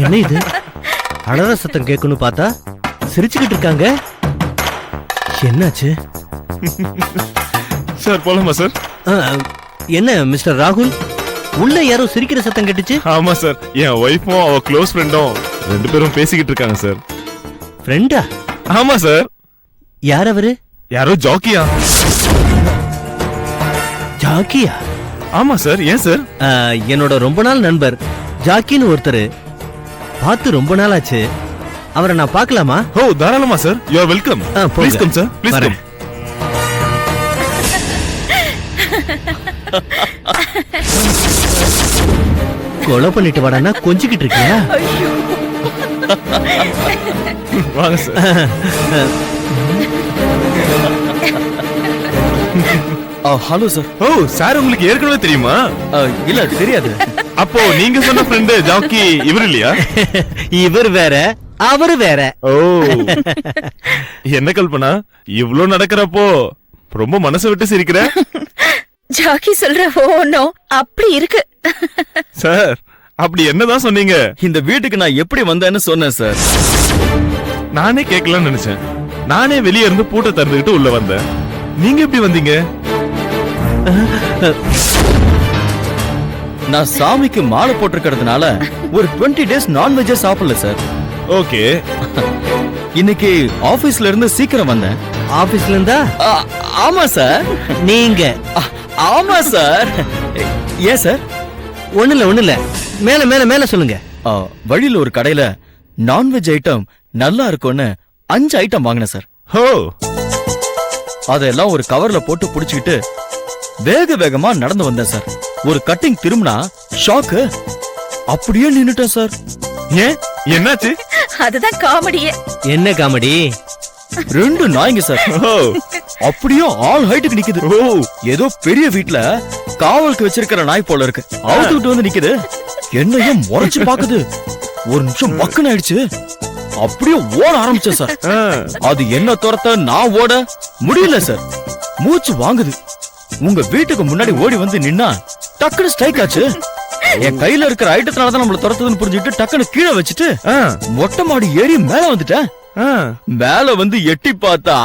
என்ன இது அழற சத்தம் கேட்கணும் பார்த்தா சிரிச்சுக்கிட்டு இருக்காங்க. என்னாச்சு சார்? போலாமா சார்? என்ன மிஸ்டர் ராகுல், உள்ள யாரோ சிரிக்கிற சத்தம் கேட்டுச்சு? ஆமா சார், என் ஒய்ஃபும் அவ க்ளோஸ் ஃப்ரெண்டும் 2 பேரும் பேசிக்கிட்டு இருக்காங்க சார். ஃப்ரெண்டா? ஆமா சார். யார் அவரு? யாரோ ஜாக்கியா. ஜாக்கியா? ஆமா சார். ஏன் சார்? என்னோட ரொம்ப நாள் நண்பர் ஜாக்கின்னு ஒருத்தர், பார்த்து ரொம்ப நாள் ஆச்சு. அவரை நான் பார்க்கலாமா? ஓ தாராளமா sir. You are welcome. Please come sir, please come. கொலை பண்ணிட்டு வாடானா கொஞ்சிக்கிட்டு இருக்கியா? வாங்க சார். Hello sir. ஓ சார், உங்களுக்கு ஏற்கனவே தெரியுமா? இல்ல தெரியாது. அப்போ நீங்க சொன்ன ஃப்ரெண்ட் ஜாக்கி இவர் இல்லையா? இவர் வேற, அவரு வேற. ஓ என்ன கல்பனா, இவ்ளோ நடக்கிறப்போ ரொம்ப மனசை விட்டு சிரிக்கிற? ஜாக்கி சொல்ற ஓனோ அப்படி இருக்கு. சார் அப்படி என்னதான் சொன்னீங்க? இந்த வீட்டுக்கு நான் எப்படி வந்தேன்னு சொன்னேன் சார். நானே கேட்கலாம்னு நினைச்சேன். நானே வெளியே இருந்து பூட்டை திறந்துகிட்டு உள்ள வந்தேன். நீங்க எப்படி வந்தீங்க? நான் சாமிக்கு மாலை போட்டிருக்கிறதுனால ஒரு 20 days நான்வெஜ் சாப்பிடல சார். ஓகே. இன்னைக்கு ஆபீஸ்ல இருந்து சீக்கிரம் வந்தேன். ஆபீஸ்ல இருந்தா? ஆமா சார். நீங்க? ஆமா சார். ஏன் சார்? ஒண்ணு இல்ல, மேல மேல மேல சொல்லுங்க. வழியில ஒரு கடையில நான்வெஜ் ஐட்டம் நல்லா இருக்கும்னு 5 ஐட்டம் வாங்கினேன் சார். ஹோ. அதெல்லாம் ஒரு கவர்ல போட்டு புடிச்சுக்கிட்டு வேக வேகமா நடந்து வந்தேன் சார். ஒரு கட்டிங் திரும்பினா ஷாக்கு, அப்படியே நின்னுட்டேன் சார். ஏன், என்னாச்சு? அதுதான் காமெடியே. என்ன காமெடி? 2 நாய்ங்க சார். அப்படியே ஆல் ஹைட்டுக்கு நிக்குது. ஏதோ பெரிய வீட்ல காவலுக்கு வச்சிருக்கிற நாய் போல இருக்கு. அவுத்துக்கிட்டு வந்து நிக்குது. என்னையும் முறைச்சு பாக்குது. ஒரு நிமிஷம் பக்குன்னு ஆயிடுச்சு. அப்படியே ஓட ஆரம்பிச்சேன் சார். அது என்ன துரத்த நான் ஓட முடியல சார். மூச்சு வாங்குது. உங்க வீட்டுக்கு முன்னாடி ஓடி வந்து நின்னா டக்குனு ஸ்ட்ரைக் ஆச்சு. என் கையில இருக்கிற ஐட்டத்தினாலதான் நம்மள துரத்துதுன்னு புரிஞ்சுட்டு டக்குனு கீழே வச்சுட்டு மொட்டை மாடி ஏறி மேல வந்துட்டேன். மேல வந்து எட்டி பார்த்தா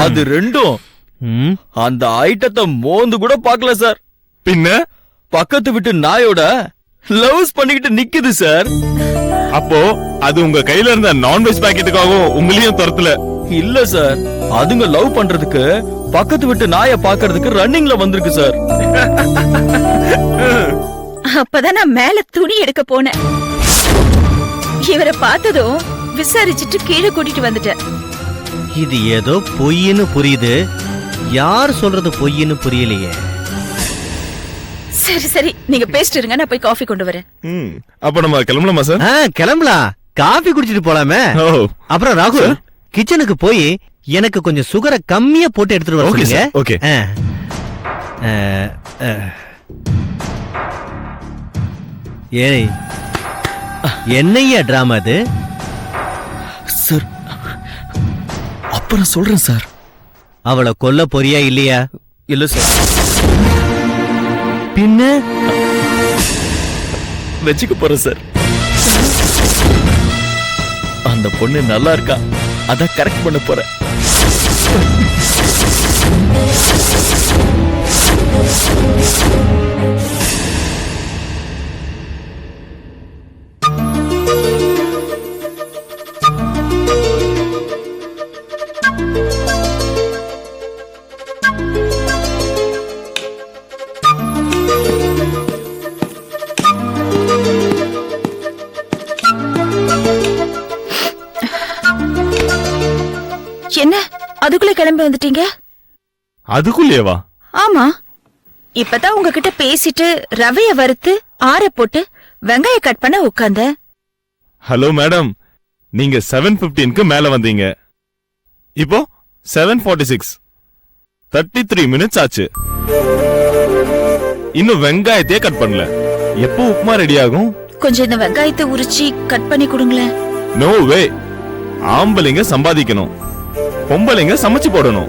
அது 2ம் அந்த ஐட்டத்தை மோந்து கூட பாக்கல சார். பின்ன பக்கத்து விட்டு நாயோட லவ்ஸ் பண்ணிக்கிட்டு நிக்குது சார். அப்போ அது உங்க கையில இருந்த நான்வெஜ் பாக்கெட்டுக்காகவும் உங்களையும் துரத்தல? இல்ல சார், அதுங்க லவ் பண்றதுக்கு பக்கத்து விட்டு நாய பாக்குறதுக்கு ரன்னிங்ல வந்திருக்கு சார். அப்பதான் நான் மேல துணி எடுக்க போனேன். இவரை பார்த்ததும் விசாரிச்சுட்டு கீழே கூட்டிட்டு வந்துட்டேன். இது ஏதோ பொய்ன்னு புரியுது, யார் சொல்றது பொய்ன்னு புரியலையே. சரி சரி, நீங்க பேசிட்டு இருங்க, நான் போய் காஃபி கொண்டு வரேன். அப்ப நம்ம கிளம்பலாமா சார்? கிளம்பலாம். காஃபி குடிச்சிட்டு போலாமே. அப்புறம் ராகுல், கிச்சனுக்கு போய் எனக்கு கொஞ்சம் சுகரை கம்மியா போட்டு எடுத்துட்டு வர சொல்லுங்க. ஓகே. ஏய், என்னையா டிராமா அது? சார் அப்புறம் சொல்றேன் சார். அவளை கொல்ல போறியா இல்லையா? இல்ல சார். பின்ன வச்சுக்க போறேன் சார். அந்த பொண்ணு நல்லா இருக்கா, அத கரெக்ட் பண்ண போறேன். என்ன அதுக்குள்ள கிளம்பி வந்துட்டீங்க? அதுக்குள்ளேவா? ஆமா, இப்பதான் உங்ககிட்ட பேசிட்டு ரவைய வறுத்து ஆற போட்டு வெங்காய கட் பண்ண உட்கார்ந்த. ஹலோ மேடம், நீங்க 7:15க்கு மேல வந்தீங்க. இப்போ 7:46, 33 மினிட்ஸ் ஆச்சு. இன்னும் வெங்காயத்தையே கட் பண்ணல. எப்போ உப்புமா ரெடி ஆகும்? கொஞ்சம் இந்த வெங்காயத்தை உரிச்சி கட் பண்ணி கொடுங்களேன். No way. ஆம்பளைங்க சம்பாதிக்கணும், பொம்பளைங்க சமைச்சு போடணும்.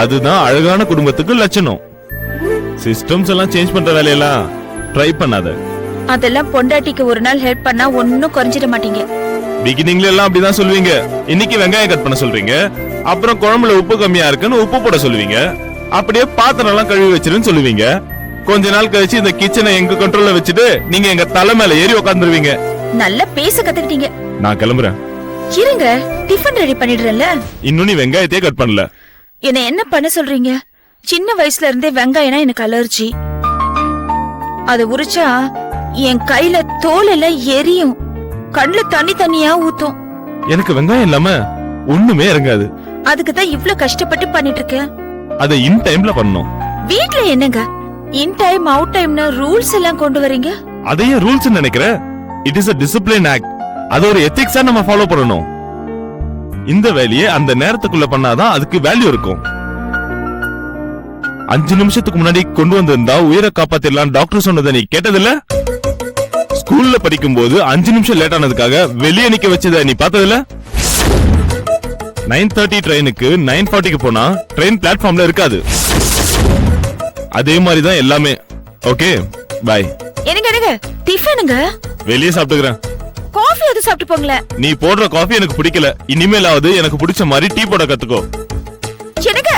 அதுதான் அழகான குடும்பத்துக்கு லட்சணம். சிஸ்டம்ஸ் எல்லாம் சேஞ்ச் பண்ற வேலையெல்லாம் ட்ரை பண்ணாத. அதெல்லாம் பொண்டாட்டிக்கு ஒரு நாள் ஹெல்ப் பண்ணா ஒன்னும் குறைஞ்சிட மாட்டீங்க. பிகினிங்ல எல்லாம் அப்படிதான் சொல்லுவீங்க. இன்னைக்கு வெங்காயம் கட் பண்ண சொல்றீங்க, அப்புறம் குழம்புல உப்பு கம்மியா இருக்குன்னு உப்பு போட சொல்லுவீங்க, அப்படியே பாத்திரம் எல்லாம் கழுவி வச்சிருன்னு சொல்லுவீங்க. கொஞ்ச நாள் கழிச்சு இந்த கிச்சனை எங்க கண்ட்ரோல்ல வச்சுட்டு நீங்க எங்க தலை மேல ஏறி உட்காந்துருவீங்க. நல்லா பேச கத்துக்கிட்டீங்க. நான் கிளம்புறேன். இருங்க, டிஃபன் ரெடி பண்ணிடுறேன்ல. இன்னும் நீ வெங்காயத்தையே கட் பண்ணல. என்ன பண்ண சொல்றீங்க? சின்ன வயசுல இருந்தே வெங்காயம்னா எனக்கு அலர்ஜி. அத உரிச்சா என் கையில தோல் எல்லாம் எரியும், கண்ணுல தண்ணியா ஊத்தும். எனக்கு வெங்காயம் இல்லாம ஒண்ணுமே இறங்காது. அதுக்குதான் இவ்ளோ கஷ்டப்பட்டு பண்ணிட்டு இருக்கேன். அதை இன் டைம்ல பண்ணணும். வீட்ல என்னங்க இன் டைம் அவுட் டைம்னு ரூல்ஸ் எல்லாம் கொண்டு வரீங்க? அதையே ரூல்ஸ் நினைக்கிற? It is a discipline act. அது ஒரு எத்திக்ஸா நம்ம ஃபாலோ பண்ணணும். இந்த வேலையை அந்த நேரத்துக்குள்ள பண்ணாதான் அதுக்கு வேல்யூ இருக்கும். 5 நிமிஷத்துக்கு முன்னாடி கொண்டு வந்திருந்தா உயிரை காப்பாத்திடலாம் டாக்டர் சொன்னதை நீ கேட்டதில்ல? ஸ்கூல்ல படிக்கும் போது 5 நிமிஷம் லேட் ஆனதுக்காக வெளியே நிக்க வச்சத நீ பார்த்ததில்ல? 9:30 ட்ரெயினுக்கு 9:40க்கு போனா ட்ரெயின் பிளாட்ஃபார்ம்ல இருக்காது. அதே மாதிரிதான் எல்லாமே. Okay bye. எனக்கு டிஃபனுங்க வெளியே சாப்பிட்டுக்கிறேன். காஃபி அது சாப்பிட்டு போங்களேன். நீ போடுற காஃபி எனக்கு பிடிக்கல. இனிமேலாவது எனக்கு பிடிச்ச மாதிரி டீ போட கத்துக்கோ. எனக்கு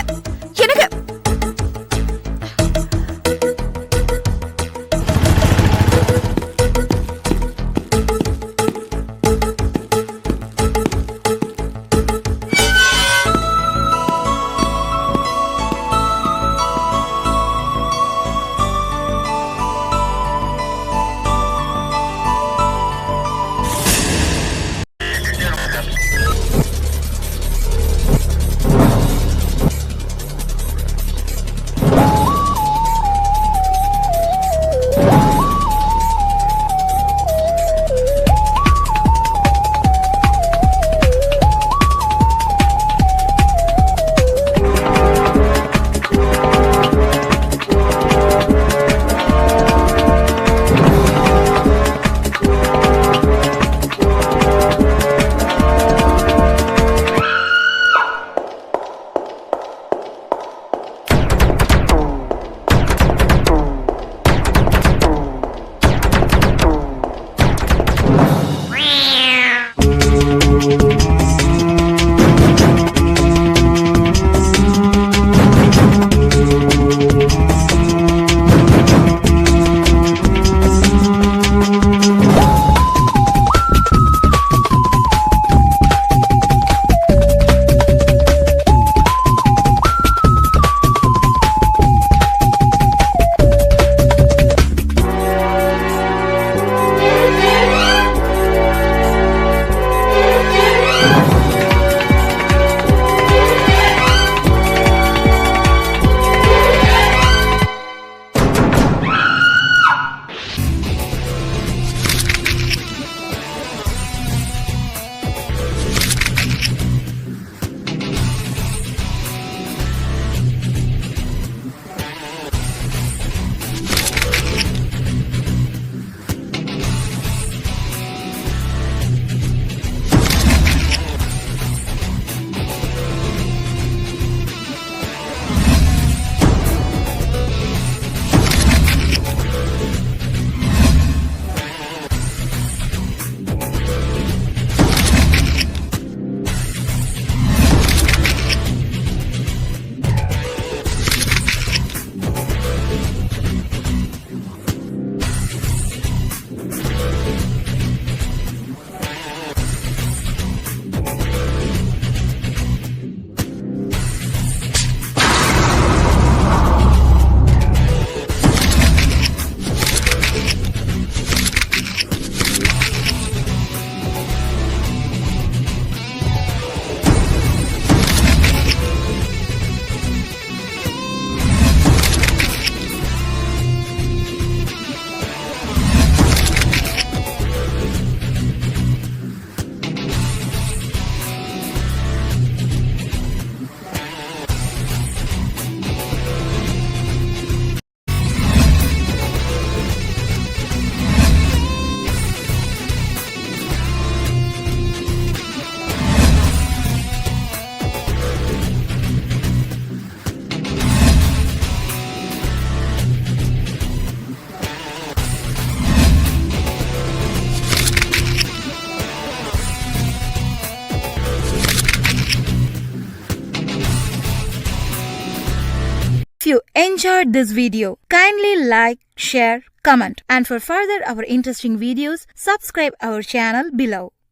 you enjoyed this video, kindly like, share, comment, and for further our interesting videos, subscribe our channel below.